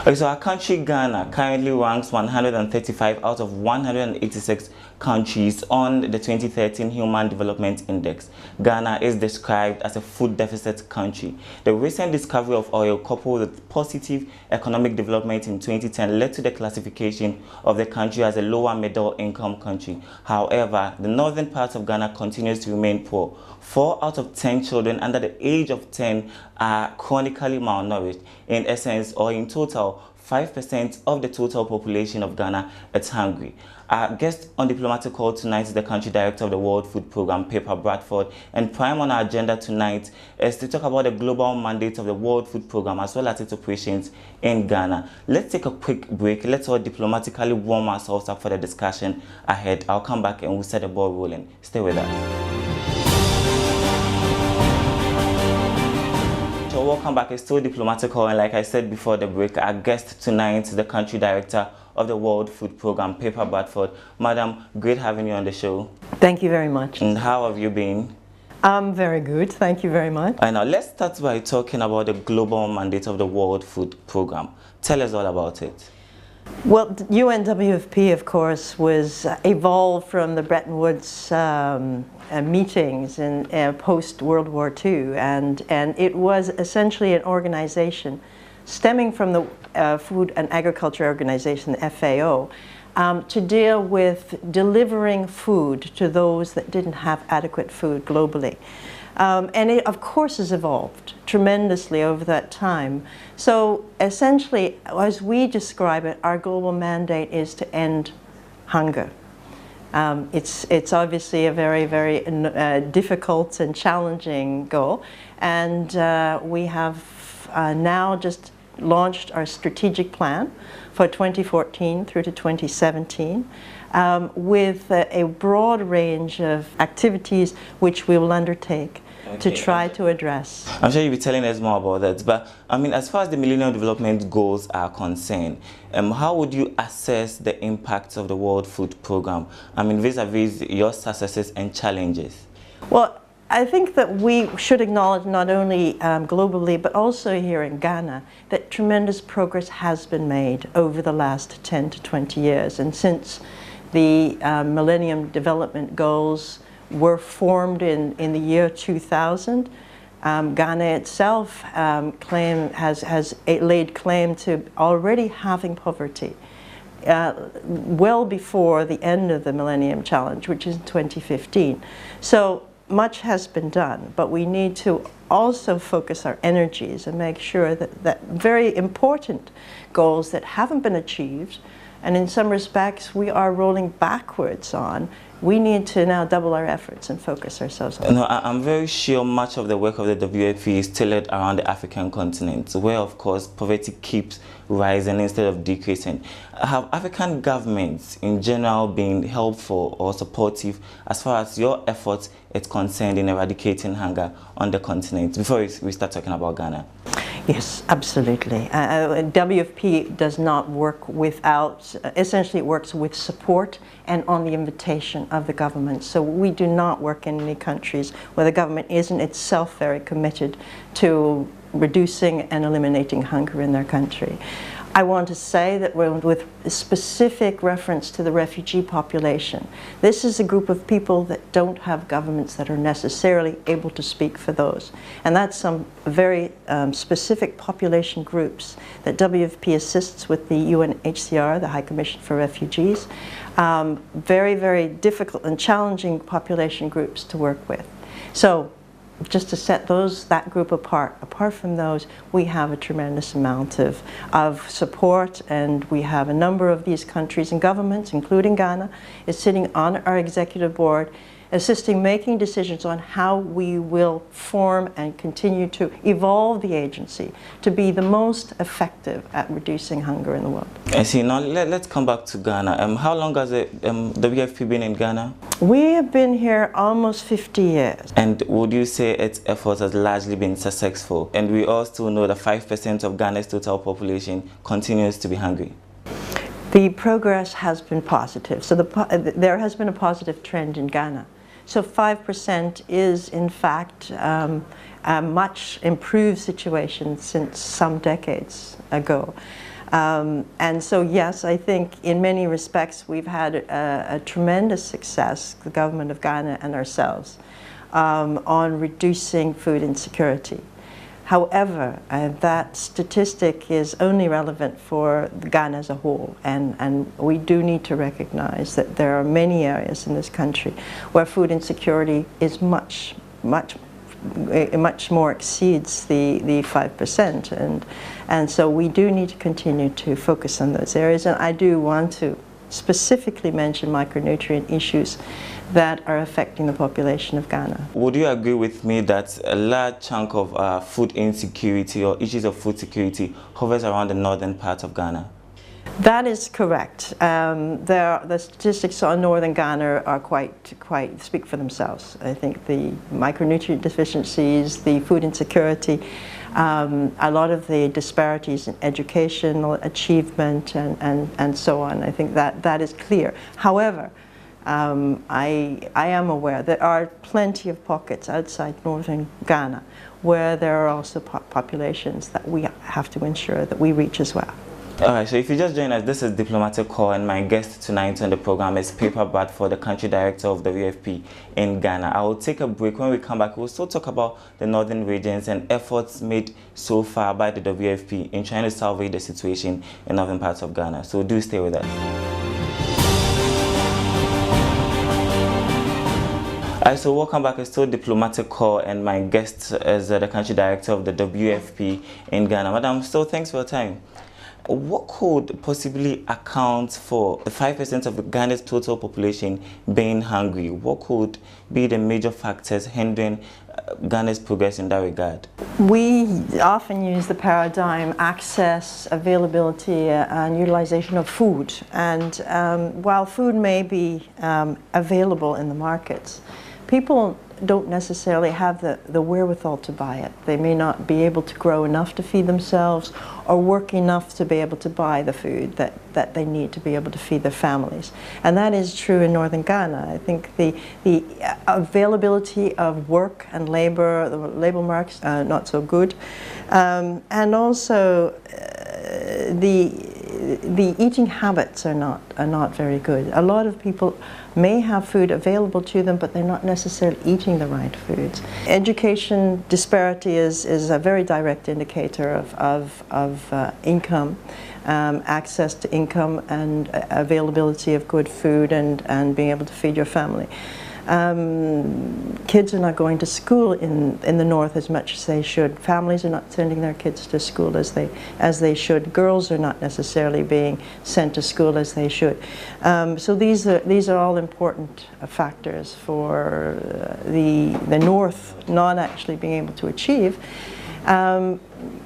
Okay, so our country, Ghana, currently ranks 135 out of 186 countries on the 2013 Human Development Index. Ghana is described as a food deficit country. The recent discovery of oil, coupled with positive economic development in 2010, led to the classification of the country as a lower middle income country. However, the northern part of Ghana continues to remain poor. 4 out of 10 children under the age of 10 are chronically malnourished. In essence, or in total, 5% of the total population of Ghana is hungry. Our guest on Diplomatic Call tonight is the country director of the World Food Programme, Pepper Bradford, and prime on our agenda tonight is to talk about the global mandate of the World Food Programme as well as its operations in Ghana. Let's take a quick break. Let's all diplomatically warm ourselves up for the discussion ahead. I'll come back and we'll set the ball rolling. Stay with us. So welcome back. It's still Diplomatical, and like I said before the break, our guest tonight is the country director of the World Food Programme, Pepper Bradford. Madam, great having you on the show. Thank you very much. And how have you been? I'm very good. Thank you very much. And now let's start by talking about the global mandate of the World Food Programme. Tell us all about it. Well, UNWFP, of course, was evolved from the Bretton Woods meetings in post-World War II, and it was essentially an organization stemming from the Food and Agriculture Organization, the FAO, to deal with delivering food to those that didn't have adequate food globally. And it, of course, has evolved tremendously over that time. So essentially, as we describe it, our global mandate is to end hunger. It's obviously a very, very difficult and challenging goal. And we have now just launched our strategic plan for 2014 through to 2017 with a broad range of activities which we will undertake to try to address. I'm sure you'll be telling us more about that, but I mean, as far as the Millennium Development Goals are concerned, how would you assess the impacts of the World Food Programme? I mean, vis-a-vis your successes and challenges. Well, I think that we should acknowledge not only globally, but also here in Ghana, that tremendous progress has been made over the last 10 to 20 years. And since the Millennium Development Goals were formed in the year 2000, Ghana itself has laid claim to already having poverty well before the end of the Millennium Challenge, which is 2015. So much has been done, but we need to also focus our energies and make sure that very important goals that haven't been achieved, and in some respects we are rolling backwards on, we need to now double our efforts and focus ourselves on. No, I'm very sure much of the work of the WFP is tailored around the African continent, where of course poverty keeps rising instead of decreasing. Have African governments in general been helpful or supportive as far as your efforts is concerned in eradicating hunger on the continent, before we start talking about Ghana? Yes, absolutely. WFP does not work without, essentially it works with support and on the invitation of the government. So we do not work in any countries where the government isn't itself very committed to reducing and eliminating hunger in their country. I want to say that with specific reference to the refugee population, this is a group of people that don't have governments that are necessarily able to speak for those. And that's some very specific population groups that WFP assists with the UNHCR, the High Commission for Refugees. Very, very difficult and challenging population groups to work with. So, just to set that group apart. Apart from those, we have a tremendous amount of support, and we have a number of these countries and governments, including Ghana, is sitting on our executive board, assisting making decisions on how we will form and continue to evolve the agency to be the most effective at reducing hunger in the world. I see. Now let's come back to Ghana. How long has the WFP been in Ghana? We have been here almost 50 years. And would you say its efforts has largely been successful? And we all still know that 5% of Ghana's total population continues to be hungry. The progress has been positive. So there has been a positive trend in Ghana. So 5% is, in fact, a much improved situation since some decades ago. And so, yes, I think in many respects we've had a tremendous success, the government of Ghana and ourselves, on reducing food insecurity. However, that statistic is only relevant for Ghana as a whole, and we do need to recognize that there are many areas in this country where food insecurity is much more exceeds the 5%, and so we do need to continue to focus on those areas. And I do want to specifically mention micronutrient issues that are affecting the population of Ghana. Would you agree with me that a large chunk of food insecurity or issues of food security hovers around the northern part of Ghana? That is correct. The statistics on northern Ghana are quite speak for themselves. I think the micronutrient deficiencies, the food insecurity, a lot of the disparities in educational achievement and so on. I think that is clear. However, I am aware there are plenty of pockets outside northern Ghana where there are also populations that we have to ensure that we reach as well. Alright, so if you just joined us, this is Diplomatic Call, and my guest tonight on the program is Pippa Bradford, the country director of the WFP in Ghana. I will take a break. When we come back, we'll still talk about the northern regions and efforts made so far by the WFP in trying to salvage the situation in northern parts of Ghana. So do stay with us. Alright, so welcome back. It's still Diplomatic Call, and my guest is the country director of the WFP in Ghana. Madam, still thanks for your time. What could possibly account for the 5% of Ghana's total population being hungry? What could be the major factors hindering Ghana's progress in that regard? We often use the paradigm access, availability, and utilization of food. And while food may be available in the markets, people don't necessarily have the wherewithal to buy it. They may not be able to grow enough to feed themselves or work enough to be able to buy the food that they need to be able to feed their families. And that is true in northern Ghana. I think the availability of work and labor, the labor market's not so good. And also the eating habits are not very good. A lot of people may have food available to them, but they're not necessarily eating the right foods. Education disparity is a very direct indicator of income, access to income and availability of good food and being able to feed your family. Kids are not going to school in the north as much as they should. Families are not sending their kids to school as they should. Girls are not necessarily being sent to school as they should. So these are all important factors for the north not actually being able to achieve.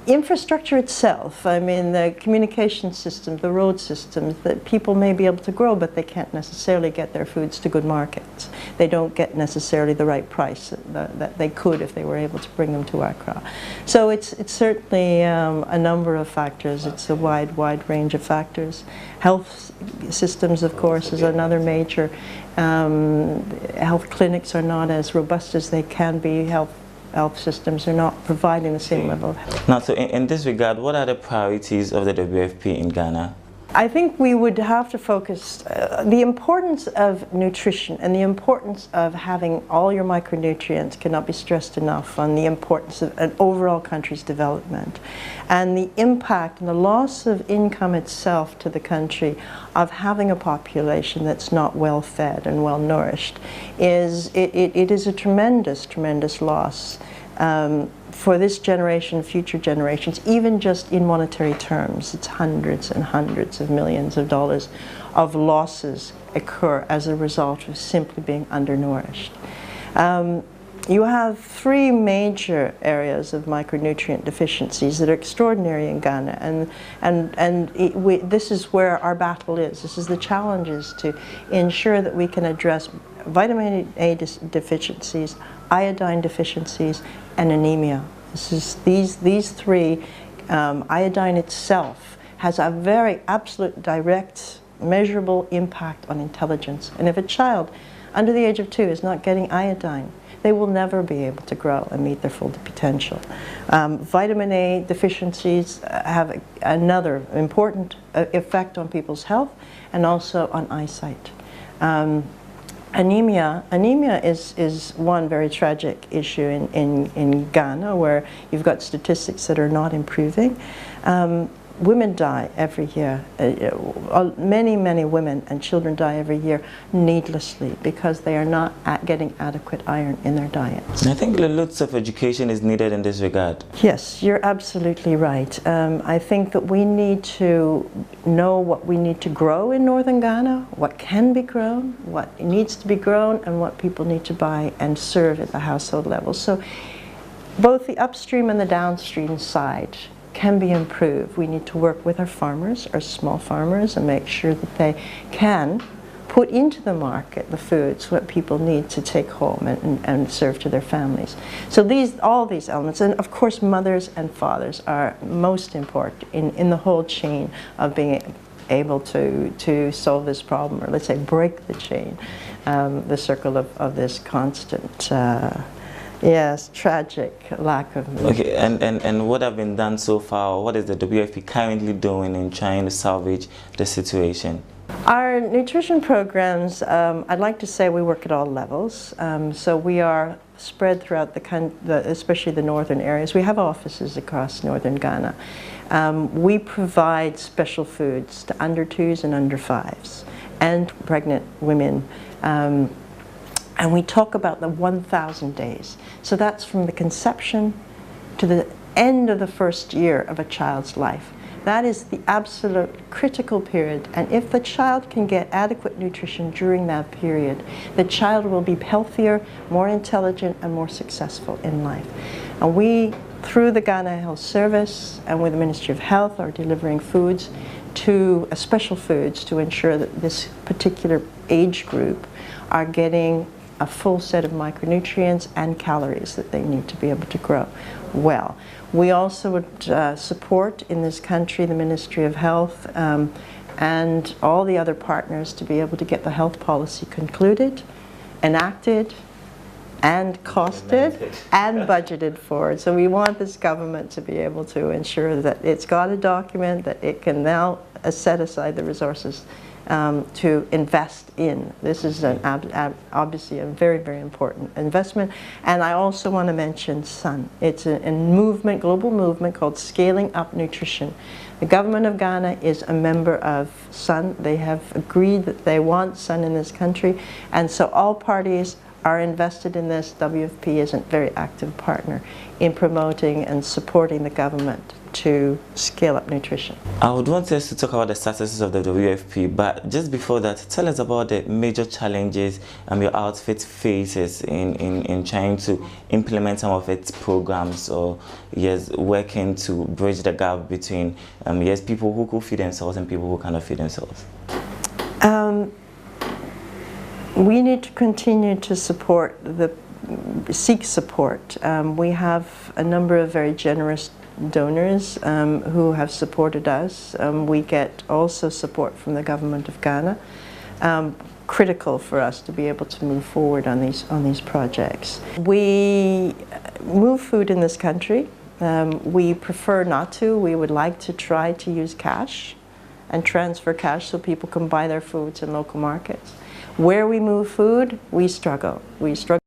Infrastructure itself, I mean the communication system, the road systems, that people may be able to grow, but they can't necessarily get their foods to good markets. They don't get necessarily the right price that they could if they were able to bring them to Accra. So it's certainly a number of factors. It's a wide range of factors. Health systems, of course, is another major. Health clinics are not as robust as they can be. Health systems are not providing the same level of health. Now, so in this regard, what are the priorities of the WFP in Ghana? I think we would have to focus the importance of nutrition and the importance of having all your micronutrients cannot be stressed enough on the importance of an overall country's development, and the impact and the loss of income itself to the country of having a population that's not well fed and well nourished is it is a tremendous loss. For this generation, future generations, even just in monetary terms, it's hundreds and hundreds of millions of dollars of losses occur as a result of simply being undernourished. You have three major areas of micronutrient deficiencies that are extraordinary in Ghana, and this is where our battle is. This is the challenge, is to ensure that we can address vitamin A deficiencies, iodine deficiencies, and anemia. These three, iodine itself has a very absolute direct measurable impact on intelligence. And if a child under the age of 2 is not getting iodine, they will never be able to grow and meet their full potential. Vitamin A deficiencies have another important effect on people's health and also on eyesight. Anemia is one very tragic issue in Ghana, where you've got statistics that are not improving. Women die every year. Many women and children die every year needlessly because they are not getting adequate iron in their diets. I think lots of education is needed in this regard. Yes, you're absolutely right. I think that we need to know what we need to grow in northern Ghana, what can be grown, what needs to be grown, and what people need to buy and serve at the household level. So both the upstream and the downstream side can be improved. We need to work with our farmers, our small farmers, and make sure that they can put into the market the foods what people need to take home and serve to their families. So all these elements, and of course mothers and fathers are most important in the whole chain of being able to solve this problem, or let's say break the chain, the circle of this constant yes, tragic lack of nutrition. Okay, and what have been done so far? What is the WFP currently doing in trying to salvage the situation? Our nutrition programs, I'd like to say we work at all levels. So we are spread throughout the country, especially the northern areas. We have offices across northern Ghana. We provide special foods to under 2s and under 5s and pregnant women. And we talk about the 1,000 days. So that's from the conception to the end of the first year of a child's life. That is the absolute critical period. And if the child can get adequate nutrition during that period, the child will be healthier, more intelligent, and more successful in life. And we, through the Ghana Health Service and with the Ministry of Health, are delivering foods to special foods to ensure that this particular age group are getting a full set of micronutrients and calories that they need to be able to grow well. We also would support in this country the Ministry of Health and all the other partners to be able to get the health policy concluded, enacted, and costed and budgeted for. So we want this government to be able to ensure that it's got a document that it can now set aside the resources to invest in. This is obviously a very, very important investment. And I also want to mention SUN. It's a movement, global movement called Scaling Up Nutrition. The government of Ghana is a member of SUN. They have agreed that they want SUN in this country. And so all parties are invested in this. WFP is a very active partner in promoting and supporting the government to scale up nutrition. I would want us to talk about the successes of the WFP, but just before that, tell us about the major challenges your outfit faces in trying to implement some of its programs, or yes, working to bridge the gap between yes, people who could feed themselves and people who cannot feed themselves. We need to continue to seek support. We have a number of very generous donors who have supported us. We get also support from the government of Ghana. Critical for us to be able to move forward on these projects. We move food in this country. We prefer not to. We would like to try to use cash and transfer cash so people can buy their foods in local markets. Where we move food, we struggle. We struggle